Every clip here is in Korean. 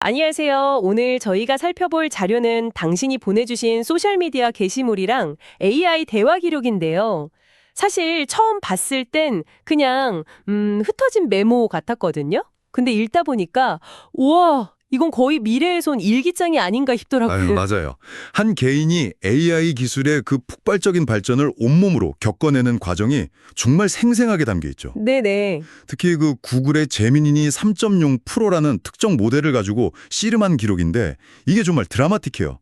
안녕하세요. 오늘 저희가 살펴볼 자료는 당신이 보내주신 소셜미디어 게시물이랑 AI 대화 기록인데요. 사실 처음 봤을 땐 그냥 흩어진 메모 같았거든요. 근데 읽다 보니까 우와, 이건 거의 미래에서 온 일기장이 아닌가 아유, 싶더라고요. 맞아요. 한 개인이 AI 기술의 그 폭발적인 발전을 온몸으로 겪어내는 과정이 정말 생생하게 담겨 있죠. 네네. 특히 그 구글의 제미니 3.0 프로라는 특정 모델을 가지고 씨름한 기록인데 이게 정말 드라마틱해요.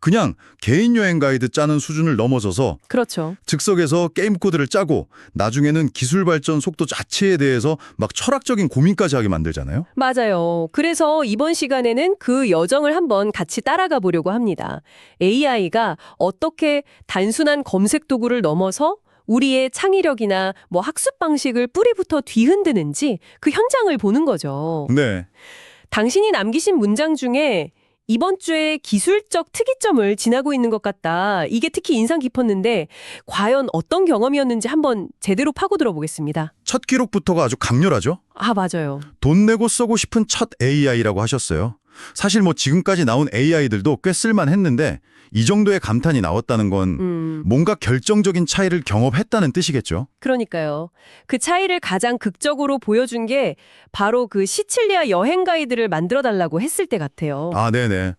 그냥 개인 여행 가이드 짜는 수준을 넘어서서 그렇죠. 즉석에서 게임 코드를 짜고 나중에는 기술 발전 속도 자체에 대해서 막 철학적인 고민까지 하게 만들잖아요. 맞아요. 그래서 이번 시간에는 그 여정을 한번 같이 따라가 보려고 합니다. AI가 어떻게 단순한 검색 도구를 넘어서 우리의 창의력이나 학습 방식을 뿌리부터 뒤흔드는지 그 현장을 보는 거죠. 네. 당신이 남기신 문장 중에 이번 주에 기술적 특이점을 지나고 있는 것 같다. 이게 특히 인상 깊었는데 과연 어떤 경험이었는지 한번 제대로 파고들어 보겠습니다. 첫 기록부터가 아주 강렬하죠. 아, 맞아요. 돈 내고 쓰고 싶은 첫 AI라고 하셨어요. 사실 지금까지 나온 AI들도 꽤 쓸만했는데 이 정도의 감탄이 나왔다는 건 뭔가 결정적인 차이를 경험했다는 뜻이겠죠. 그러니까요. 그 차이를 가장 극적으로 보여준 게 바로 그 시칠리아 여행 가이드를 만들어 달라고 했을 때 같아요. 아, 네네.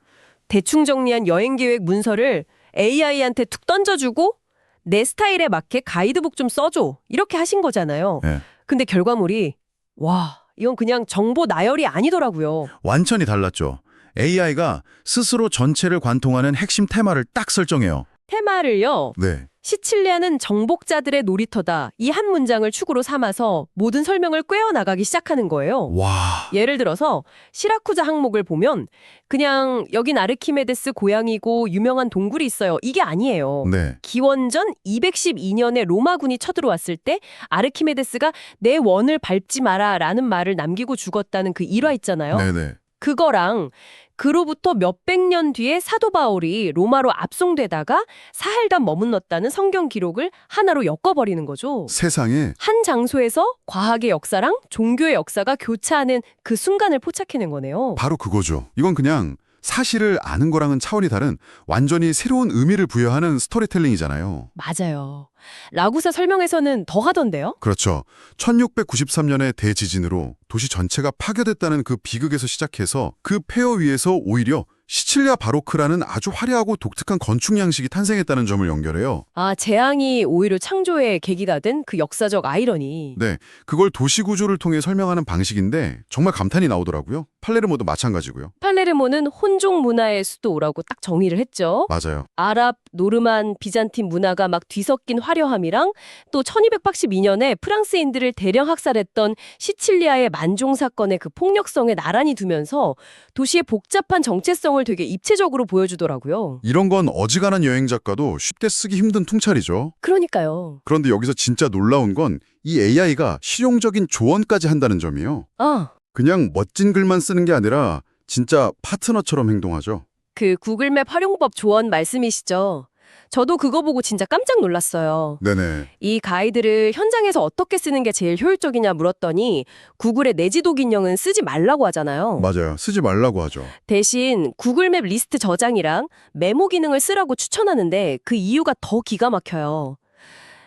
대충 정리한 여행 계획 문서를 AI한테 툭 던져주고 내 스타일에 맞게 가이드북 좀 써줘. 이렇게 하신 거잖아요. 네. 근데 결과물이 와, 이건 그냥 정보 나열이 아니더라고요. 완전히 달랐죠. AI가 스스로 전체를 관통하는 핵심 테마를 딱 설정해요. 테마를요. 네. 시칠리아는 정복자들의 놀이터다. 이 한 문장을 축으로 삼아서 모든 설명을 꿰어나가기 시작하는 거예요. 와. 예를 들어서 시라쿠자 항목을 보면 그냥 여긴 아르키메데스 고향이고 유명한 동굴이 있어요. 이게 아니에요. 네. 기원전 212년에 로마군이 쳐들어왔을 때 아르키메데스가 내 원을 밟지 마라 라는 말을 남기고 죽었다는 그 일화 있잖아요. 네네. 그거랑 그로부터 몇백 년 뒤에 사도 바울이 로마로 압송되다가 사흘간 머물렀다는 성경 기록을 하나로 엮어버리는 거죠. 세상에. 한 장소에서 과학의 역사랑 종교의 역사가 교차하는 그 순간을 포착해낸 거네요. 바로 그거죠. 이건 그냥 사실을 아는 거랑은 차원이 다른 완전히 새로운 의미를 부여하는 스토리텔링이잖아요. 맞아요. 라구사 설명에서는 더 하던데요? 그렇죠. 1693년의 대지진으로 도시 전체가 파괴됐다는 그 비극에서 시작해서 그 폐허 위에서 오히려 시칠리아 바로크라는 아주 화려하고 독특한 건축 양식이 탄생했다는 점을 연결해요. 아, 재앙이 오히려 창조의 계기가 된 그 역사적 아이러니. 네, 그걸 도시 구조를 통해 설명하는 방식인데 정말 감탄이 나오더라고요. 팔레르모도 마찬가지고요. 팔레르모는 혼종 문화의 수도라고 딱 정의를 했죠. 맞아요. 아랍, 노르만, 비잔틴 문화가 막 뒤섞인 화려함이랑 또 1282년에 프랑스인들을 대량 학살했던 시칠리아의 만종 사건의 그 폭력성에 나란히 두면서 도시의 복잡한 정체성을 되게 입체적으로 보여주더라고요. 이런 건 어지간한 여행 작가도 쉽게 쓰기 힘든 통찰이죠. 그러니까요. 그런데 여기서 진짜 놀라운 건 이 AI가 실용적인 조언까지 한다는 점이에요. 아, 그냥 멋진 글만 쓰는 게 아니라 진짜 파트너처럼 행동하죠. 그 구글맵 활용법 조언 말씀이시죠? 저도 그거 보고 진짜 깜짝 놀랐어요. 네네. 이 가이드를 현장에서 어떻게 쓰는 게 제일 효율적이냐 물었더니 구글의 내지도 기능은 쓰지 말라고 하잖아요. 맞아요. 쓰지 말라고 하죠. 대신 구글맵 리스트 저장이랑 메모 기능을 쓰라고 추천하는데 그 이유가 더 기가 막혀요.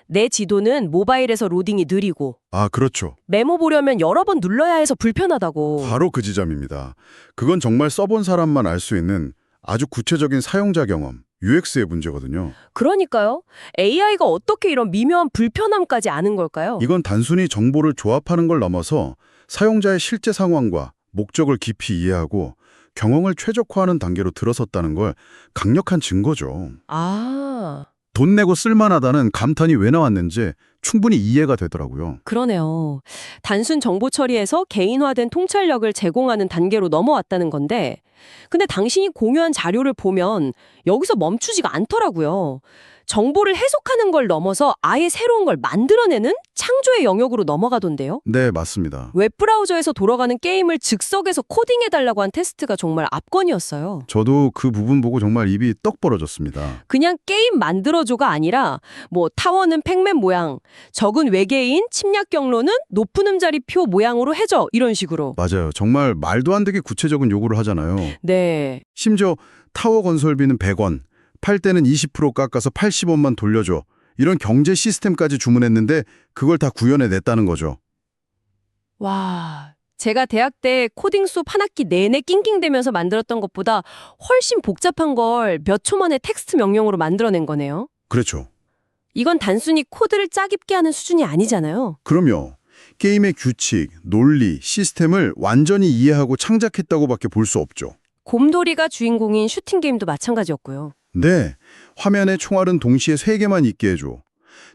내 지도는 모바일에서 로딩이 느리고 아, 그렇죠. 메모 보려면 여러 번 눌러야 해서 불편하다고. 바로 그 지점입니다. 그건 정말 써본 사람만 알 수 있는 아주 구체적인 사용자 경험, UX의 문제거든요. 그러니까요. AI가 어떻게 이런 미묘한 불편함까지 아는 걸까요? 이건 단순히 정보를 조합하는 걸 넘어서 사용자의 실제 상황과 목적을 깊이 이해하고 경험을 최적화하는 단계로 들어섰다는 걸 강력한 증거죠. 아, 돈 내고 쓸만하다는 감탄이 왜 나왔는지 충분히 이해가 되더라고요. 그러네요. 단순 정보 처리에서 개인화된 통찰력을 제공하는 단계로 넘어왔다는 건데 근데 당신이 공유한 자료를 보면 여기서 멈추지가 않더라고요. 정보를 해석하는 걸 넘어서 아예 새로운 걸 만들어내는 창조의 영역으로 넘어가던데요. 네, 맞습니다. 웹브라우저에서 돌아가는 게임을 즉석에서 코딩해달라고 한 테스트가 정말 압권이었어요. 저도 그 부분 보고 정말 입이 떡 벌어졌습니다. 그냥 게임 만들어줘가 아니라 뭐 타워는 팩맨 모양, 적은 외계인, 침략 경로는 높은 음자리표 모양으로 해줘 이런 식으로. 맞아요. 정말 말도 안 되게 구체적인 요구를 하잖아요. 네. 심지어 타워 건설비는 100원, 팔 때는 20% 깎아서 80원만 돌려줘. 이런 경제 시스템까지 주문했는데 그걸 다 구현해 냈다는 거죠. 와, 제가 대학 때 코딩 수업 한 학기 내내 낑낑대면서 만들었던 것보다 훨씬 복잡한 걸 몇 초 만에 텍스트 명령으로 만들어낸 거네요. 그렇죠. 이건 단순히 코드를 짜깁게 하는 수준이 아니잖아요. 그럼요. 게임의 규칙, 논리, 시스템을 완전히 이해하고 창작했다고밖에 볼 수 없죠. 곰돌이가 주인공인 슈팅 게임도 마찬가지였고요. 네, 화면에 총알은 동시에 3개만 있게 해줘.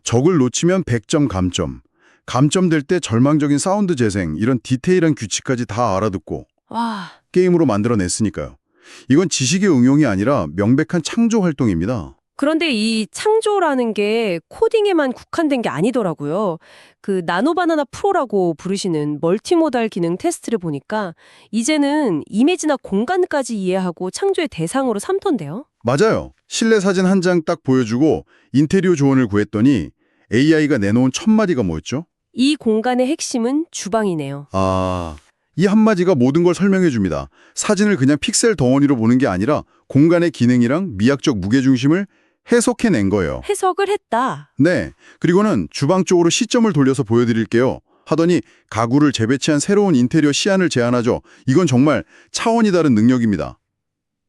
적을 놓치면 100점 감점. 감점될 때 절망적인 사운드 재생, 이런 디테일한 규칙까지 다 알아듣고 와, 게임으로 만들어냈으니까요. 이건 지식의 응용이 아니라 명백한 창조 활동입니다. 그런데 이 창조라는 게 코딩에만 국한된 게 아니더라고요. 그 나노바나나 프로라고 부르시는 멀티모달 기능 테스트를 보니까 이제는 이미지나 공간까지 이해하고 창조의 대상으로 삼던데요. 맞아요. 실내 사진 한 장 딱 보여주고 인테리어 조언을 구했더니 AI가 내놓은 첫 마디가 뭐였죠? 이 공간의 핵심은 주방이네요. 이 한마디가 모든 걸 설명해 줍니다. 사진을 그냥 픽셀 덩어리로 보는 게 아니라 공간의 기능이랑 미학적 무게중심을 해석해낸 거예요. 해석을 했다. 네, 그리고는 주방 쪽으로 시점을 돌려서 보여드릴게요. 하더니 가구를 재배치한 새로운 인테리어 시안을 제안하죠. 이건 정말 차원이 다른 능력입니다.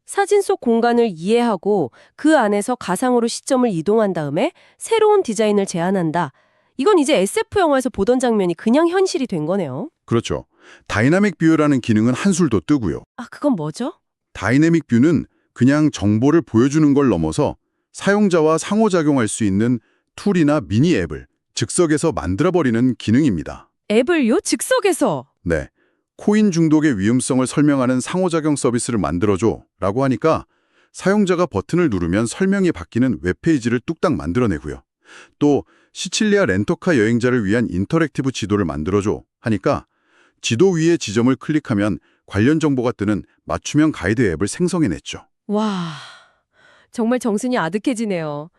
사진 속 공간을 이해하고 그 안에서 가상으로 시점을 이동한 다음에 새로운 디자인을 제안한다. 이건 이제 SF 영화에서 보던 장면이 그냥 현실이 된 거네요. 그렇죠. 다이나믹 뷰라는 기능은 한술도 뜨고요. 아, 그건 뭐죠? 다이내믹 뷰는 그냥 정보를 보여주는 걸 넘어서 사용자와 상호작용할 수 있는 툴이나 미니 앱을 즉석에서 만들어버리는 기능입니다. 앱을요? 즉석에서? 네, 코인 중독의 위험성을 설명하는 상호작용 서비스를 만들어줘 라고 하니까 사용자가 버튼을 누르면 설명이 바뀌는 웹페이지를 뚝딱 만들어내고요. 또 시칠리아 렌터카 여행자를 위한 인터랙티브 지도를 만들어줘 하니까 지도 위에 지점을 클릭하면 관련 정보가 뜨는 맞춤형 가이드 앱을 생성해냈죠. 와, 정말 정신이 아득해지네요.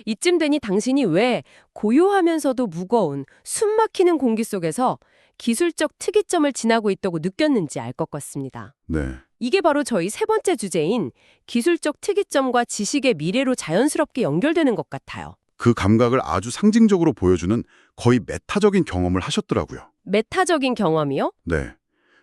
이쯤 되니 당신이 왜 고요하면서도 무거운 숨막히는 공기 속에서 기술적 특이점을 지나고 있다고 느꼈는지 알 것 같습니다. 네, 이게 바로 저희 세 번째 주제인 기술적 특이점과 지식의 미래로 자연스럽게 연결되는 것 같아요. 그 감각을 아주 상징적으로 보여주는 거의 메타적인 경험을 하셨더라고요. 메타적인 경험이요? 네,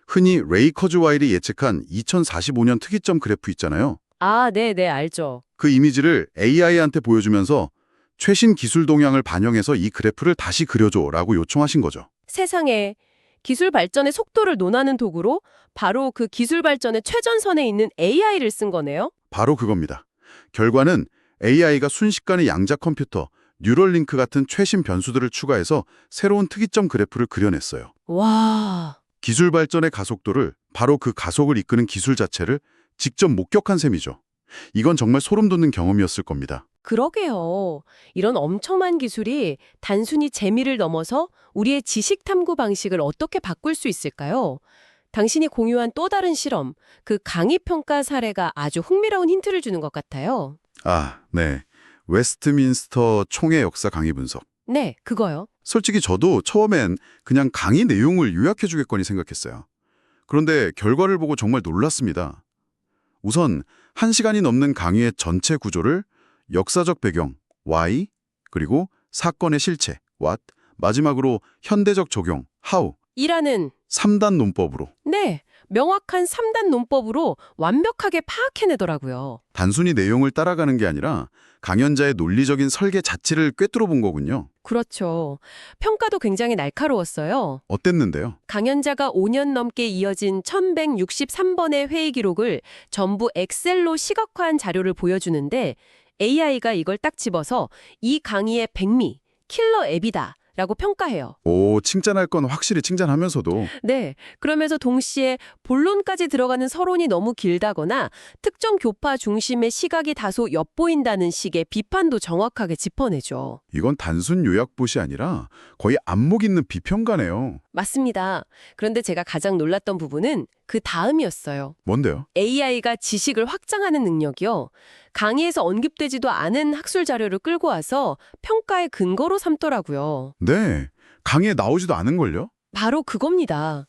흔히 레이 커즈와일이 예측한 2045년 특이점 그래프 있잖아요. 아, 네, 알죠. 그 이미지를 AI한테 보여주면서 최신 기술 동향을 반영해서 이 그래프를 다시 그려줘라고 요청하신 거죠. 세상에 기술 발전의 속도를 논하는 도구로 바로 그 기술 발전의 최전선에 있는 AI를 쓴 거네요. 바로 그겁니다. 결과는 AI가 순식간에 양자 컴퓨터, 뉴럴링크 같은 최신 변수들을 추가해서 새로운 특이점 그래프를 그려냈어요. 와, 기술 발전의 가속도를, 바로 그 가속을 이끄는 기술 자체를 직접 목격한 셈이죠. 이건 정말 소름 돋는 경험이었을 겁니다. 그러게요. 이런 엄청난 기술이 단순히 재미를 넘어서 우리의 지식 탐구 방식을 어떻게 바꿀 수 있을까요? 당신이 공유한 또 다른 실험, 그 강의 평가 사례가 아주 흥미로운 힌트를 주는 것 같아요. 네. 웨스트민스터 총회 역사 강의 분석. 네, 그거요. 솔직히 저도 처음엔 그냥 강의 내용을 요약해 주겠거니 생각했어요. 그런데 결과를 보고 정말 놀랐습니다. 우선 1시간이 넘는 강의의 전체 구조를 역사적 배경, why, 그리고 사건의 실체, what, 마지막으로 현대적 적용, how, 이라는 3단 논법으로 네, 명확한 3단 논법으로 완벽하게 파악해내더라고요. 단순히 내용을 따라가는 게 아니라 강연자의 논리적인 설계 자체를 꿰뚫어 본 거군요. 그렇죠. 평가도 굉장히 날카로웠어요. 어땠는데요? 강연자가 5년 넘게 이어진 1163번의 회의 기록을 전부 엑셀로 시각화한 자료를 보여주는데 AI가 이걸 딱 집어서 이 강의의 백미, 킬러 앱이다 라고 평가해요. 오, 칭찬할 건 확실히 칭찬하면서도 네, 그러면서 동시에 본론까지 들어가는 서론이 너무 길다거나 특정 교파 중심의 시각이 다소 엿보인다는 식의 비판도 정확하게 짚어내죠. 이건 단순 요약봇이 아니라 거의 안목 있는 비평가네요. 맞습니다. 그런데 제가 가장 놀랐던 부분은 그 다음이었어요. 뭔데요? AI가 지식을 확장하는 능력이요. 강의에서 언급되지도 않은 학술 자료를 끌고 와서 평가의 근거로 삼더라고요. 네, 강의에 나오지도 않은걸요? 바로 그겁니다.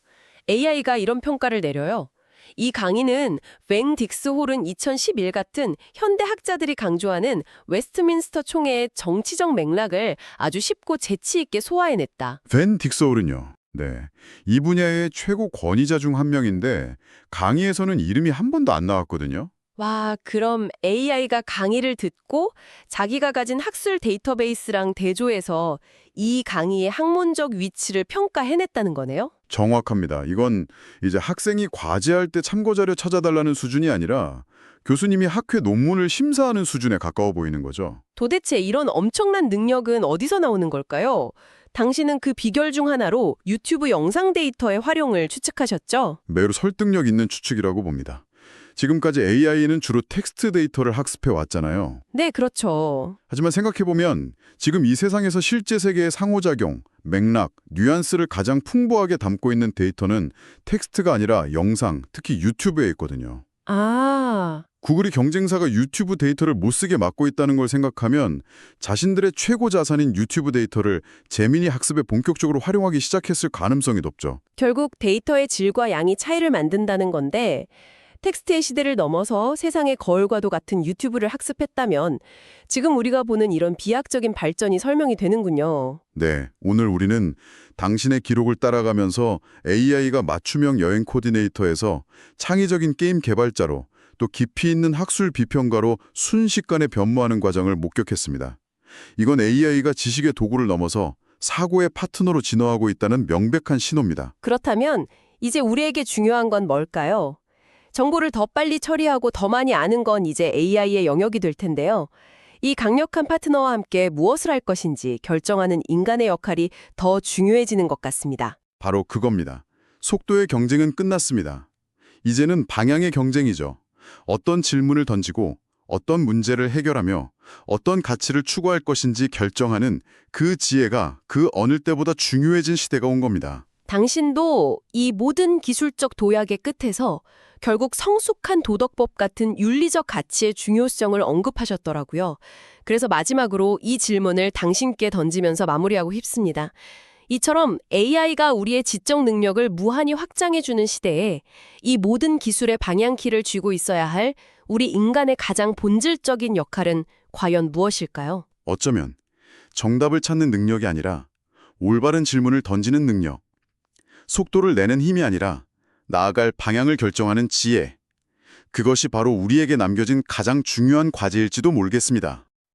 AI가 이런 평가를 내려요. 이 강의는 웽 딕스 홀은 2011 같은 현대 학자들이 강조하는 웨스트민스터 총회의 정치적 맥락을 아주 쉽고 재치 있게 소화해냈다. 벤 딕서울은요. 네, 이 분야의 최고 권위자 중 한 명인데 강의에서는 이름이 한 번도 안 나왔거든요. 와, 그럼 AI가 강의를 듣고 자기가 가진 학술 데이터베이스랑 대조해서 이 강의의 학문적 위치를 평가해냈다는 거네요? 정확합니다. 이건 이제 학생이 과제할 때 참고자료 찾아달라는 수준이 아니라 교수님이 학회 논문을 심사하는 수준에 가까워 보이는 거죠. 도대체 이런 엄청난 능력은 어디서 나오는 걸까요? 당신은 그 비결 중 하나로 유튜브 영상 데이터의 활용을 추측하셨죠? 매우 설득력 있는 추측이라고 봅니다. 지금까지 AI는 주로 텍스트 데이터를 학습해 왔잖아요. 네, 그렇죠. 하지만 생각해보면 지금 이 세상에서 실제 세계의 상호작용, 맥락, 뉘앙스를 가장 풍부하게 담고 있는 데이터는 텍스트가 아니라 영상, 특히 유튜브에 있거든요. 아, 구글이 경쟁사가 유튜브 데이터를 못 쓰게 막고 있다는 걸 생각하면 자신들의 최고 자산인 유튜브 데이터를 재민이 학습에 본격적으로 활용하기 시작했을 가능성이 높죠. 결국 데이터의 질과 양이 차이를 만든다는 건데 텍스트의 시대를 넘어서 세상의 거울과도 같은 유튜브를 학습했다면 지금 우리가 보는 이런 비약적인 발전이 설명이 되는군요. 네, 오늘 우리는 당신의 기록을 따라가면서 AI가 맞춤형 여행 코디네이터에서 창의적인 게임 개발자로 또 깊이 있는 학술 비평가로 순식간에 변모하는 과정을 목격했습니다. 이건 AI가 지식의 도구를 넘어서 사고의 파트너로 진화하고 있다는 명백한 신호입니다. 그렇다면 이제 우리에게 중요한 건 뭘까요? 정보를 더 빨리 처리하고 더 많이 아는 건 이제 AI의 영역이 될 텐데요. 이 강력한 파트너와 함께 무엇을 할 것인지 결정하는 인간의 역할이 더 중요해지는 것 같습니다. 바로 그겁니다. 속도의 경쟁은 끝났습니다. 이제는 방향의 경쟁이죠. 어떤 질문을 던지고 어떤 문제를 해결하며 어떤 가치를 추구할 것인지 결정하는 그 지혜가 그 어느 때보다 중요해진 시대가 온 겁니다. 당신도 이 모든 기술적 도약의 끝에서 결국 성숙한 도덕법 같은 윤리적 가치의 중요성을 언급하셨더라고요. 그래서 마지막으로 이 질문을 당신께 던지면서 마무리하고 싶습니다. 이처럼 AI가 우리의 지적 능력을 무한히 확장해주는 시대에 이 모든 기술의 방향키를 쥐고 있어야 할 우리 인간의 가장 본질적인 역할은 과연 무엇일까요? 어쩌면 정답을 찾는 능력이 아니라 올바른 질문을 던지는 능력, 속도를 내는 힘이 아니라 나아갈 방향을 결정하는 지혜, 그것이 바로 우리에게 남겨진 가장 중요한 과제일지도 모르겠습니다.